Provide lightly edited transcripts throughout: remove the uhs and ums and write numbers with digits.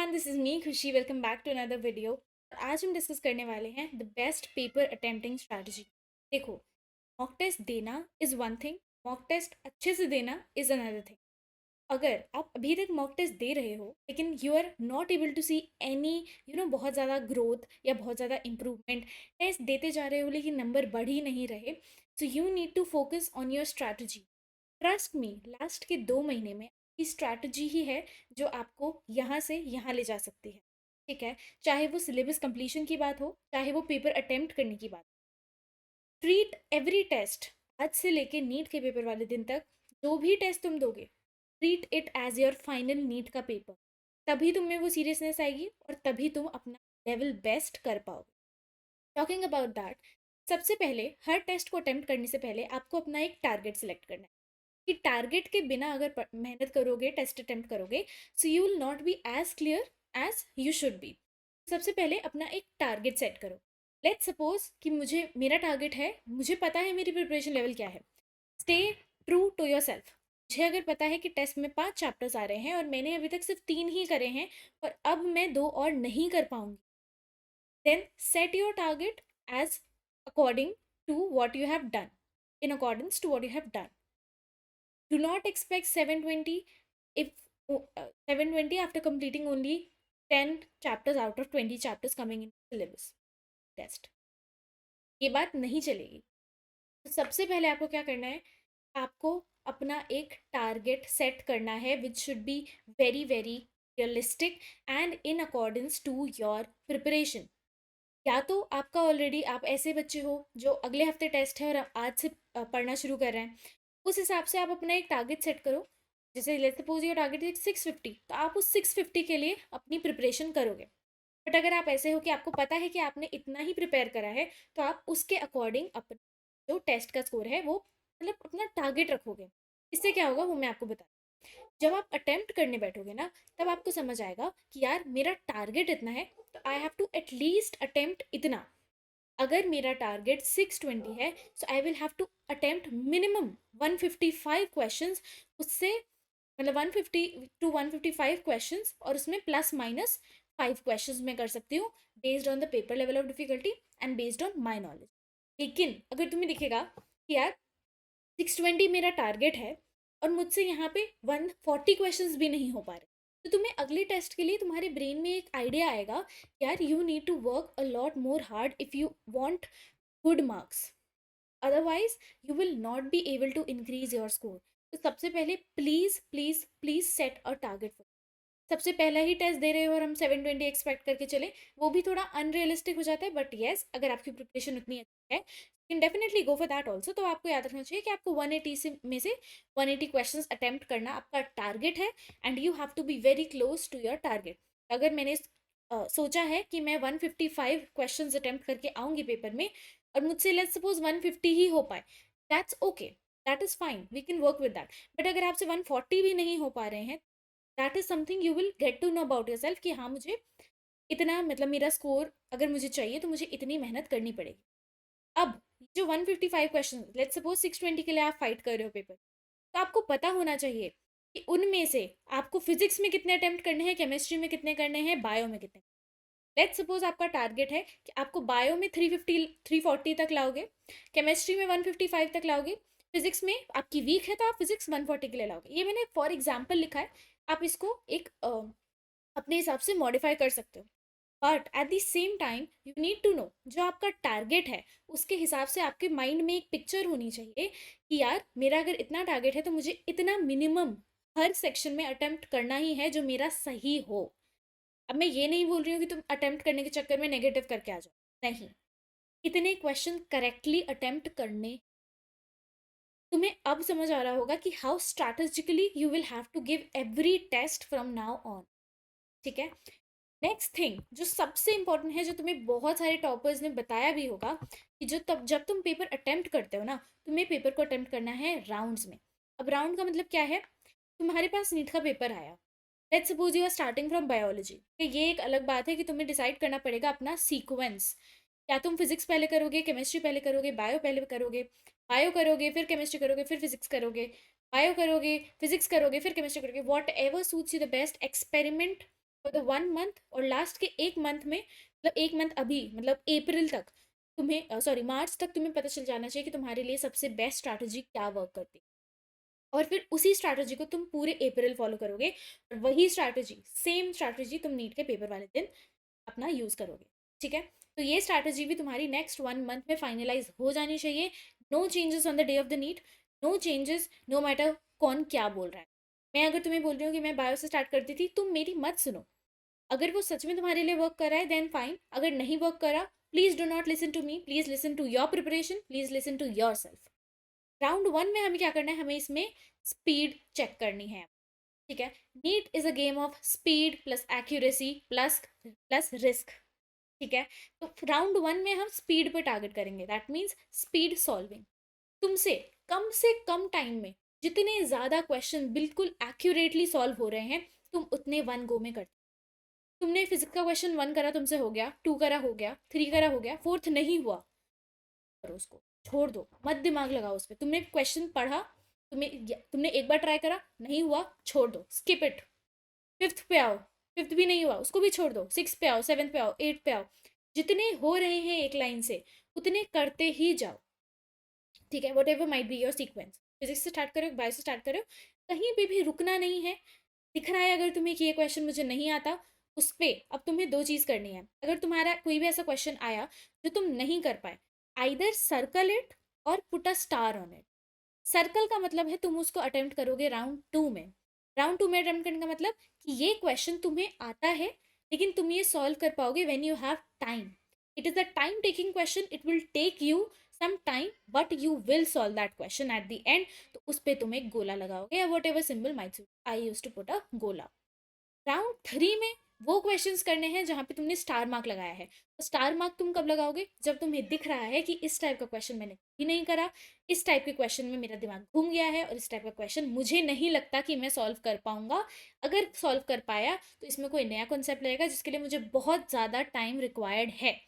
Everyone, this is me Khushi. Welcome back to another video. आज हम discuss करने वाले हैं the best paper attempting strategy. देखो, मॉक टेस्ट देना is one thing, mock test अच्छे से देना इज अनदर थिंग। अगर आप अभी तक मॉक टेस्ट दे रहे हो लेकिन you are not able to see any बहुत ज़्यादा ग्रोथ या बहुत ज़्यादा इंप्रूवमेंट, टेस्ट देते जा रहे हो लेकिन नंबर बढ़ ही नहीं रहे, so you need to focus on your strategy. Trust me, last के 2 महीने में आपकी स्ट्रैटेजी ही है जो आपको यहाँ से यहाँ ले जा सकती है। ठीक है, चाहे वो सिलेबस कंप्लीशन की बात हो, चाहे वो पेपर अटेम्प्ट करने की बात। ट्रीट एवरी टेस्ट, आज से लेके नीट के पेपर वाले दिन तक जो भी टेस्ट तुम दोगे, treat it as your final NEET का पेपर। तभी तुम में वो सीरियसनेस आएगी और तभी तुम अपना लेवल बेस्ट कर पाओगे। टॉकिंग अबाउट दैट, सबसे पहले हर टेस्ट को अटेम्प्ट करने से पहले आपको अपना एक टारगेट सेलेक्ट करना है कि टारगेट के बिना अगर मेहनत करोगे, टेस्ट अटेम्प्ट करोगे, so you will not be as clear as you should be. सबसे पहले अपना एक टारगेट सेट करो। लेट्स सपोज कि मेरा टारगेट है, मुझे पता है मेरी प्रिपरेशन लेवल क्या है। Stay true to your self. मुझे अगर पता है कि टेस्ट में 5 चैप्टर्स आ रहे हैं और मैंने अभी तक सिर्फ 3 ही करे हैं और अब मैं 2 और नहीं कर पाऊंगी, then set your target as according to what you have done, in accordance to what you have done. Do not expect 720 if 720 after completing only 10 chapters out of 20 chapters coming in syllabus test. ये बात नहीं चलेगी। तो सबसे पहले आपको क्या करना है, आपको अपना एक टारगेट सेट करना है which should be very very realistic and in accordance to your preparation. या तो आपका ऑलरेडी आप ऐसे बच्चे हो जो अगले हफ्ते टेस्ट है और आज से पढ़ना शुरू कर रहे हैं, उस हिसाब से आप अपना एक टारगेट सेट करो। जैसे let's suppose your target is 650, तो आप उस 650 के लिए अपनी प्रिपरेशन करोगे। बट अगर आप ऐसे हो कि आपको पता है कि आपने इतना ही प्रिपेयर करा है, तो आप उसके अकॉर्डिंग अपना जो टेस्ट का स्कोर है वो मतलब अपना टारगेट रखोगे। इससे क्या होगा वो मैं आपको बता, जब आप अटेम्प्ट करने बैठोगे ना, तब आपको समझ आएगा कि यार मेरा टारगेट इतना है, तो I have to at least attempt इतना। अगर मेरा टारगेट 620 है, so I will have to attempt minimum 155 questions. उससे मतलब 150 टू 155 क्वेश्चंस, और उसमें प्लस माइनस 5 क्वेश्चंस मैं कर सकती हूँ based on the paper level of difficulty and based on my knowledge. लेकिन अगर तुम्हें दिखेगा कि यार 620 मेरा टारगेट है और मुझसे यहाँ पे 140 क्वेश्चंस भी नहीं हो पा रहे, तो तुम्हें अगले टेस्ट के लिए तुम्हारे ब्रेन में एक आइडिया आएगा, यार you need to work a lot more hard if you want good marks, otherwise you will not be able to increase your score. तो सबसे पहले please please please set a target. सबसे पहला ही test दे रहे हो और हम 720 एक्सपेक्ट करके चले, वो भी थोड़ा अनरियलिस्टिक हो जाता है। बट येस, अगर आपकी प्रिपरेशन उतनी अच्छी है, can definitely go for that also. तो आपको याद रखना चाहिए कि आपको 180 में से 180 क्वेश्चन अटेम्प्ट करना आपका टारगेट है, and you have to be very close to your target. अगर मैंने सोचा है कि मैं 155 क्वेश्चन अटेम्प्ट करके आऊँगी पेपर में और मुझसे लेट्स सपोज 150 ही हो पाए, that's okay, that is fine, we can work with that. But अगर आपसे 140 भी नहीं हो पा रहे हैं, that is something you will get to know about your self कि हाँ, मुझे इतना मतलब मेरा स्कोर अगर मुझे चाहिए तो मुझे इतनी मेहनत करनी पड़ेगी। अब जो 155 क्वेश्चन, लेट्स सपोज 620 के लिए आप फाइट कर रहे हो पेपर, तो आपको पता होना चाहिए कि उनमें से आपको फिजिक्स में कितने अटेम्प्ट करने हैं, केमिस्ट्री में कितने करने हैं, बायो में कितने। लेट्स सपोज आपका टारगेट है कि आपको बायो में 350 340 तक लाओगे, केमिस्ट्री में 155 तक लाओगे, फिजिक्स में आपकी वीक है तो आप फिजिक्स 140 के लिए लाओगे। ये मैंने फॉर एग्जाम्पल लिखा है, आप इसको एक अपने हिसाब से मॉडिफाई कर सकते हो। But at the same time you need to know जो आपका टारगेट है उसके हिसाब से आपके माइंड में एक पिक्चर होनी चाहिए कि यार मेरा अगर इतना टारगेट है तो मुझे इतना मिनिमम हर सेक्शन में अटेम्प्ट करना ही है जो मेरा सही हो। अब मैं ये नहीं बोल रही हूँ कि तुम अटेम्प्ट करने के चक्कर में नेगेटिव करके आ जाओ, नहीं, इतने क्वेश्चन करेक्टली अटेम्प्ट करने। तुम्हें अब समझ आ रहा होगा कि how strategically you will have to give every test from now on. ठीक है, नेक्स्ट थिंग जो सबसे इंपॉर्टेंट है, जो तुम्हें बहुत सारे टॉपर्स ने बताया भी होगा, कि जो तब जब तुम पेपर अटेम्प्ट करते हो ना, तुम्हें पेपर को अटेम्प्ट करना है राउंड्स में। अब राउंड का मतलब क्या है, तुम्हारे पास नीट का पेपर आया, let's suppose you are starting from biology. ये एक अलग बात है कि तुम्हें डिसाइड करना पड़ेगा अपना सीक्वेंस। या तुम फिजिक्स पहले करोगे, केमिस्ट्री पहले करोगे, बायो पहले करोगे, बायो करोगे फिर केमिस्ट्री करोगे फिर फिजिक्स करोगे, बायो करोगे फिजिक्स करोगे फिर केमिस्ट्री करोगे, what ever suits you the best, experiment for the 1 month, और लास्ट के 1 मंथ में, मतलब 1 मंथ अभी मतलब अप्रैल तक तुम्हें, सॉरी मार्च तक तुम्हें पता चल जाना चाहिए कि तुम्हारे लिए सबसे बेस्ट स्ट्रैटेजी क्या वर्क करती है। और फिर उसी स्ट्रैटेजी को तुम पूरे अप्रैल फॉलो करोगे, और वही स्ट्रैटेजी, सेम स्ट्रैटेजी तुम नीट के पेपर वाले दिन अपना यूज़ करोगे। ठीक है, तो ये स्ट्रैटेजी भी तुम्हारी नेक्स्ट 1 मंथ में फाइनलाइज हो जानी चाहिए। No changes on the day of the NEET, no changes no matter कौन क्या बोल रहा है। मैं अगर तुम्हें बोल रही हूँ कि मैं बायो से स्टार्ट करती थी, तुम मेरी मत सुनो। अगर वो सच में तुम्हारे लिए वर्क कर रहा है देन फाइन, अगर नहीं वर्क करा, please do not listen to me, please listen to your preparation, please listen to your self. Round 1 में हमें क्या करना है, हमें इसमें स्पीड चेक करनी है। ठीक है, NEET is a game of speed plus accuracy plus plus risk. ठीक है, तो राउंड 1 में हम स्पीड पे टारगेट करेंगे, दैट मीन्स स्पीड सॉल्विंग। तुमसे से कम टाइम में जितने ज़्यादा क्वेश्चन बिल्कुल एक्यूरेटली सॉल्व हो रहे हैं, तुम उतने 1 गो में करते। तुमने फिजिक्स का क्वेश्चन 1 करा, तुमसे हो गया, 2 करा हो गया, 3 करा हो गया, 4th नहीं हुआ, करो उसको, छोड़ दो, मत दिमाग लगाओ उस पर। तुमने क्वेश्चन पढ़ा, तुमने एक बार ट्राई करा, नहीं हुआ, छोड़ दो, स्किप इट। 5th पे आओ, 5th भी नहीं हुआ, उसको भी छोड़ दो, 6 पे आओ, 7 पे आओ, 8 पे आओ। जितने हो रहे हैं एक लाइन से, उतने करते ही जाओ। ठीक है, what ever might be your sequence, physics से स्टार्ट करो, बायो से स्टार्ट करो, कहीं पे भी रुकना नहीं है। दिख रहा है अगर तुम्हें कि ये क्वेश्चन मुझे नहीं आता, उस पर अब तुम्हें दो चीज़ करनी है। अगर तुम्हारा कोई भी ऐसा क्वेश्चन आया जो तुम नहीं कर पाए, आइदर सर्कल इट और put a star on it. Circle का मतलब है तुम उसको अटेम्प्ट करोगे राउंड 2 में। राउंड 2 में अटेम्प्ट करने का मतलब कि ये क्वेश्चन तुम्हें आता है, लेकिन तुम ये सॉल्व कर पाओगे when you have time. It is a time taking question, it will take you some time, but you will solve that question at the end. तो उस पर तुम एक गोला लगाओगे, या whatever symbol might I use to put a गोला। Round 3 में वो क्वेश्चंस करने हैं जहाँ पे तुमने स्टार मार्क लगाया है। तो स्टार मार्क तुम कब लगाओगे, जब तुम्हें दिख रहा है कि इस टाइप का क्वेश्चन मैंने कभी नहीं करा, इस टाइप के क्वेश्चन में मेरा दिमाग घूम गया है, और इस टाइप का क्वेश्चन मुझे नहीं लगता कि मैं सॉल्व कर पाऊंगा। अगर सॉल्व कर पाया तो इसमें कोई नया कॉन्सेप्ट लगेगा जिसके लिए मुझे बहुत ज़्यादा टाइम रिक्वायर्ड है।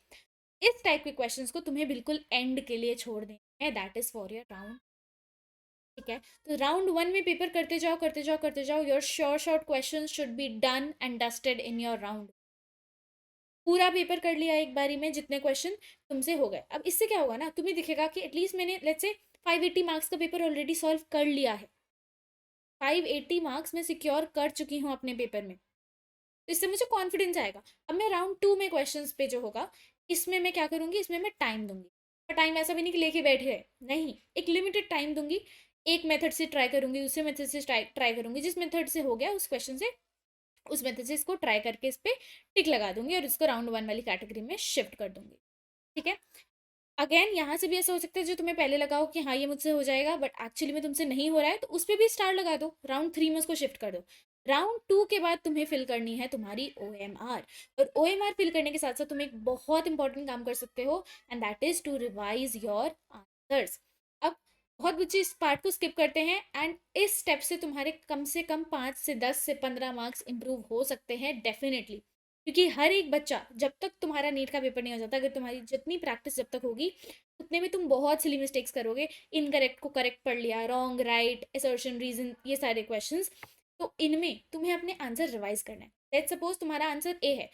इस टाइप के क्वेश्चन को तुम्हें बिल्कुल एंड के लिए छोड़ देना है, that is for your round. ठीक है, तो राउंड 1 में पेपर करते जाओ करते जाओ करते जाओ, your short question should be done and dusted in your round. पूरा पेपर कर लिया एक बारी में, जितने क्वेश्चन तुमसे हो गए। अब इससे क्या होगा ना, तुम्हें दिखेगा कि एटलीस्ट मैंने लेट्स से 580 मार्क्स का पेपर ऑलरेडी सॉल्व कर लिया है। 580 मार्क्स मैं सिक्योर कर चुकी हूँ अपने पेपर में, तो इससे मुझे कॉन्फिडेंस आएगा। अब मैं राउंड 2 में क्वेश्चन पे जो होगा, इसमें मैं क्या करूँगी, इसमें मैं टाइम दूंगी। पर टाइम ऐसा भी नहीं कि लेके बैठे है, नहीं, एक लिमिटेड टाइम दूंगी। एक मेथड से ट्राई करूंगी, दूसरे मेथड से ट्राई करूंगी, जिस मेथड से हो गया उस क्वेश्चन से, उस मेथड से इसको ट्राई करके इस पर टिक लगा दूंगी, और इसको राउंड 1 वाली कैटेगरी में शिफ्ट कर दूंगी। ठीक है, अगेन यहाँ से भी ऐसा हो सकता है जो तुम्हें पहले लगाओ कि हाँ ये मुझसे हो जाएगा, बट एक्चुअली में तुमसे नहीं हो रहा है, तो उस पर भी स्टार लगा दो, राउंड 3 में उसको शिफ्ट कर दो। राउंड 2 के बाद तुम्हें फिल करनी है तुम्हारी OMR, और OMR फिल करने के साथ साथ तुम एक बहुत इंपॉर्टेंट काम कर सकते हो, and that is to revise your answers. अब बहुत बच्चे इस पार्ट को स्किप करते हैं, एंड इस स्टेप से कम 5 से 10 से 15 मार्क्स इंप्रूव हो सकते हैं डेफिनेटली। क्योंकि हर एक बच्चा, जब तक तुम्हारा नीट का पेपर नहीं हो जाता, अगर तुम्हारी जितनी प्रैक्टिस जब तक होगी, उतने में तुम बहुत सिली मिस्टेक्स करोगे। इनकरेक्ट को करेक्ट पढ़ लिया, रॉन्ग राइट असर्शन रीजन, ये सारे क्वेश्चंस, तो इनमें तुम्हें अपने आंसर रिवाइज करना है। लेट्स सपोज तुम्हारा आंसर ए है,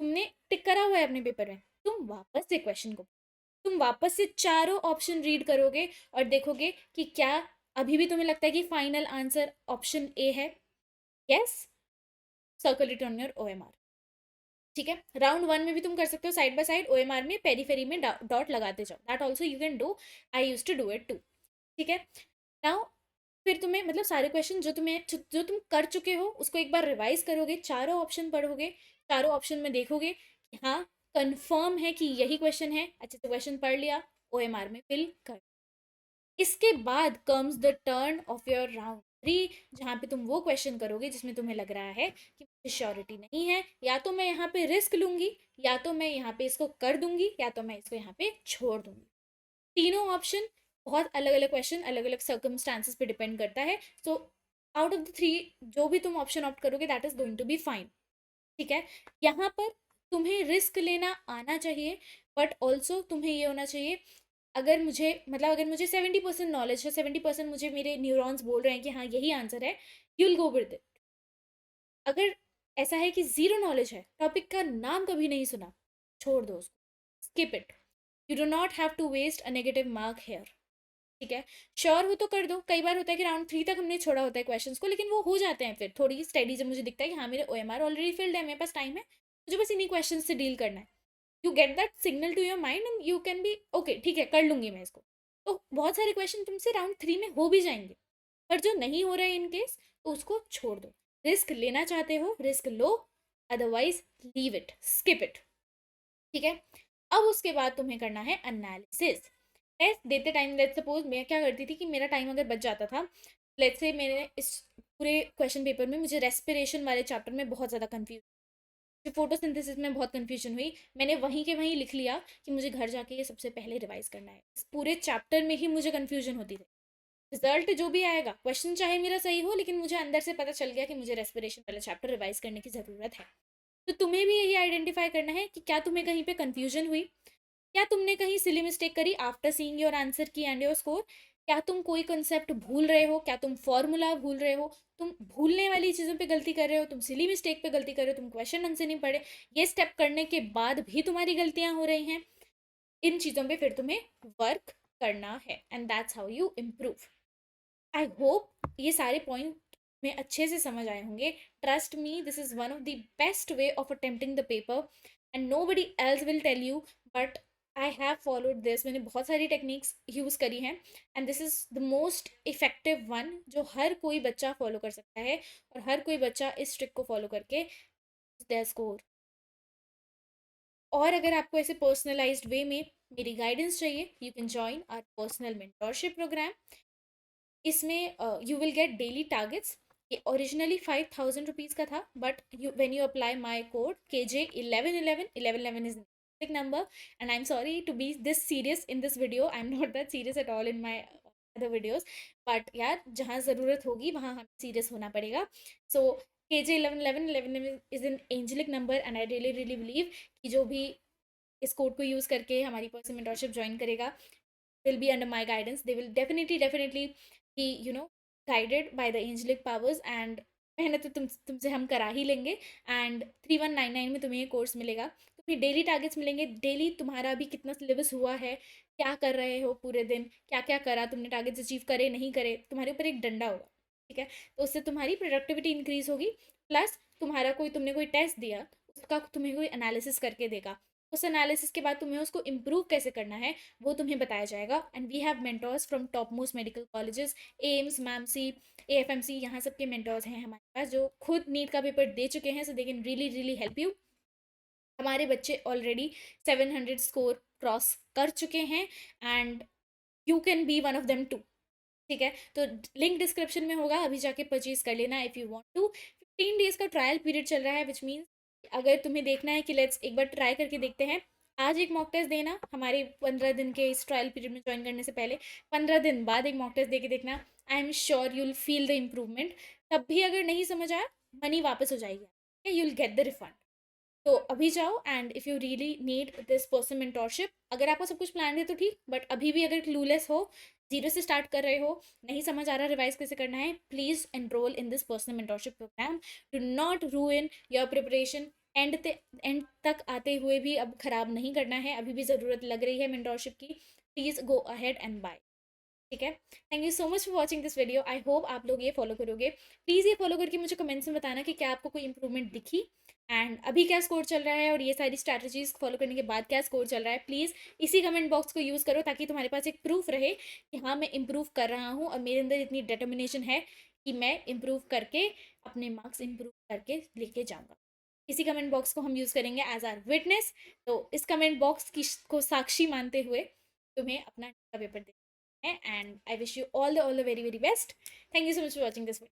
तुमने टिक करा हुआ है अपने पेपर में, तुम वापस से चारों ऑप्शन रीड करोगे, और देखोगे कि क्या अभी भी तुम्हें लगता है कि फाइनल आंसर ऑप्शन ए है। Yes, circle it on your OMR। ठीक है, राउंड 1 में भी तुम कर सकते हो, साइड बाय साइड OMR में पेरीफेरी में डॉट लगाते जाओ, that also you can do, I use to do it too. ठीक है, नाउ फिर तुम्हें मतलब सारे क्वेश्चन जो तुम कर चुके हो उसको एक बार रिवाइज करोगे, चारों ऑप्शन पढ़ोगे, चारों ऑप्शन में देखोगे कि हाँ कंफर्म है कि यही क्वेश्चन है, अच्छे से क्वेश्चन पढ़ लिया, OMR में फिल कर। इसके बाद comes the turn off your round 3, जहाँ पे तुम वो क्वेश्चन करोगे जिसमें तुम्हें लग रहा है कि मुझे श्योरिटी नहीं है, या तो मैं यहाँ पे रिस्क लूंगी, या तो मैं यहाँ पे इसको कर दूंगी, या तो मैं इसको यहाँ पे छोड़ दूंगी। तीनों ऑप्शन, बहुत अलग अलग क्वेश्चन, अलग अलग सर्कमस्टांसिस पे डिपेंड करता है। सो आउट ऑफ द 3 जो भी तुम ऑप्शन ऑप्ट करोगे, that is going to be fine. ठीक है, यहाँ पर तुम्हें रिस्क लेना आना चाहिए, बट ऑल्सो तुम्हें ये होना चाहिए, अगर मुझे 70% नॉलेज है, 70% मुझे मेरे न्यूरॉन्स बोल रहे हैं कि हाँ यही आंसर है, you will go with it. अगर ऐसा है कि ज़ीरो नॉलेज है, टॉपिक का नाम कभी नहीं सुना, छोड़ दो उसको, skip it. You do not have to waste a negative mark here. ठीक है, श्योर हो तो कर दो। कई बार होता है कि राउंड 3 तक हमने छोड़ा होता है क्वेश्चंस को, लेकिन वो हो जाते हैं फिर थोड़ी स्टडी जब मुझे दिखता है कि हाँ मेरे OMR ऑलरेडी फिल्ड है, मेरे पास टाइम है, मुझे बस इन्हीं क्वेश्चन से डील करना है। You get that signal to your mind and you can be okay, ठीक है कर लूंगी मैं इसको। तो बहुत सारे क्वेश्चन तुमसे राउंड 3 में हो भी जाएंगे, पर जो नहीं हो रहे इन केस तो उसको छोड़ दो। रिस्क लेना चाहते हो risk low, otherwise leave it, skip it. ठीक है, अब उसके बाद तुम्हें करना है एनालिसिस। टेस्ट देते टाइम लेट्स सपोज मैं क्या करती थी कि मेरा टाइम अगर बच जाता था, लेट्स से मेरे इस पूरे क्वेश्चन पेपर में मुझे रेस्पिरेशन वाले चैप्टर में बहुत ज़्यादा कंफ्यूज, जो फोटोसिंथेसिस में बहुत कंफ्यूजन हुई, मैंने वहीं के वहीं लिख लिया कि मुझे घर जाके ये सबसे पहले रिवाइज करना है। इस पूरे चैप्टर में ही मुझे कंफ्यूजन होती थी। रिजल्ट जो भी आएगा, क्वेश्चन चाहे मेरा सही हो, लेकिन मुझे अंदर से पता चल गया कि मुझे रेस्पिरेशन वाला चैप्टर रिवाइज करने की ज़रूरत है। तो तुम्हें भी यही आइडेंटिफाई करना है कि क्या तुम्हें कहीं पे कंफ्यूजन हुई, क्या तुमने कहीं सिली मिस्टेक करी आफ्टर सीइंग योर आंसर की एंड योर स्कोर, क्या तुम कोई कंसेप्ट भूल रहे हो, क्या तुम फॉर्मूला भूल रहे हो, तुम भूलने वाली चीज़ों पे गलती कर रहे हो, तुम सिली मिस्टेक पे गलती कर रहे हो, तुम क्वेश्चन ढंग से नहीं पढ़े, ये स्टेप करने के बाद भी तुम्हारी गलतियां हो रही हैं। इन चीज़ों पे फिर तुम्हें वर्क करना है and that's how you improve. I hope ये सारे पॉइंट में अच्छे से समझ आए होंगे। Trust me, this is one of the best way of attempting the paper and nobody else will tell you, but I have followed this. मैंने बहुत सारी टेक्निक्स यूज़ करी हैं and this is the most effective one जो हर कोई बच्चा follow कर सकता है, और हर कोई बच्चा इस ट्रिक को फॉलो करके देयर स्कोर। और अगर आपको ऐसे पर्सनलाइज्ड वे में मेरी गाइडेंस चाहिए, you can join our personal mentorship programme. इसमें you will get daily targets. ये ओरिजिनली 5,000 रुपीज़ का था, but you when you apply my code KJ1111, 1111 is number, and I am sorry to be this serious in this video, I am not that serious at all in my other videos, but यार जहाँ ज़रूरत होगी वहाँ हमें serious होना पड़ेगा। So KJ1111, 11 is an angelic number and I really really believe कि जो भी इस कोड को यूज़ करके हमारी पर्सनल मेंटरशिप ज्वाइन करेगा will be under my guidance. They will definitely be guided by the angelic powers, and मेहनत तो तुमसे हम करा ही लेंगे। एंड 3199 में तुम्हें ये कोर्स मिलेगा, तुम्हें डेली टारगेट्स मिलेंगे, डेली तुम्हारा अभी कितना सिलेबस हुआ है, क्या कर रहे हो पूरे दिन, क्या क्या करा तुमने, टारगेट्स अचीव करे नहीं करे, तुम्हारे ऊपर एक डंडा होगा। ठीक है, तो उससे तुम्हारी प्रोडक्टिविटी इंक्रीज होगी, प्लस तुम्हारा तुमने कोई टेस्ट दिया, उसका तुम्हें कोई एनालिसिस करके देगा, उस एनालिसिस के बाद तुम्हें उसको इम्प्रूव कैसे करना है वो तुम्हें बताया जाएगा। And we have mentors from top most medical colleges, AIIMS, मैमसी, AFMC, यहाँ सब के मेंटर्स हैं हमारे पास जो खुद नीट का पेपर दे चुके हैं, so they can really really help you. हमारे बच्चे ऑलरेडी 700 स्कोर क्रॉस कर चुके हैं and you can be one of them too. ठीक है, तो लिंक डिस्क्रिप्शन में होगा, अभी जाके परचेज कर लेना if you want to. 15 days का ट्रायल पीरियड चल रहा है, विच मीन्स अगर तुम्हें देखना है कि लेट्स एक बार ट्राई करके देखते हैं, आज एक मॉक टेस्ट देना हमारे 15 दिन के इस ट्रायल पीरियड में ज्वाइन करने से पहले, 15 दिन बाद एक मॉक टेस्ट दे के देखना, I am sure you will feel the improvement. तब भी अगर नहीं समझ आया, मनी वापस हो जाएगी, you will get the refund. तो अभी जाओ and if you really need this person mentorship, अगर आपका सब कुछ प्लान है तो ठीक, बट अभी भी अगर क्लूलेस हो, जीरो से स्टार्ट कर रहे हो, नहीं समझ आ रहा रिवाइज कैसे करना है, please enrol in this personal mentorship programme. Do not ruin your preparation. End तक आते हुए भी अब ख़राब नहीं करना है, अभी भी ज़रूरत लग रही है मेंटोरशिप की, please go ahead and buy. ठीक है, thank you so much for watching this video. I hope आप लोग ये फॉलो करोगे। प्लीज़ ये फॉलो करके मुझे कमेंट्स में बताना कि क्या आपको कोई इंप्रूवमेंट दिखी एंड अभी क्या स्कोर चल रहा है, और ये सारी स्ट्रैटेजीज फॉलो करने के बाद क्या स्कोर चल रहा है। प्लीज़ इसी कमेंट बॉक्स को यूज़ करो ताकि तुम्हारे पास एक प्रूफ रहे कि हाँ मैं इम्प्रूव कर रहा हूँ और मेरे अंदर इतनी डिटर्मिनेशन है कि मैं इम्प्रूव करके अपने मार्क्स इम्प्रूव करके लेके जाऊँगा। इसी कमेंट बॉक्स को हम यूज़ करेंगे एज आर विटनेस। तो इस कमेंट बॉक्स की को साक्षी मानते हुए तुम्हें अपना paper and I wish you all the very very best. Thank you so much for watching this video.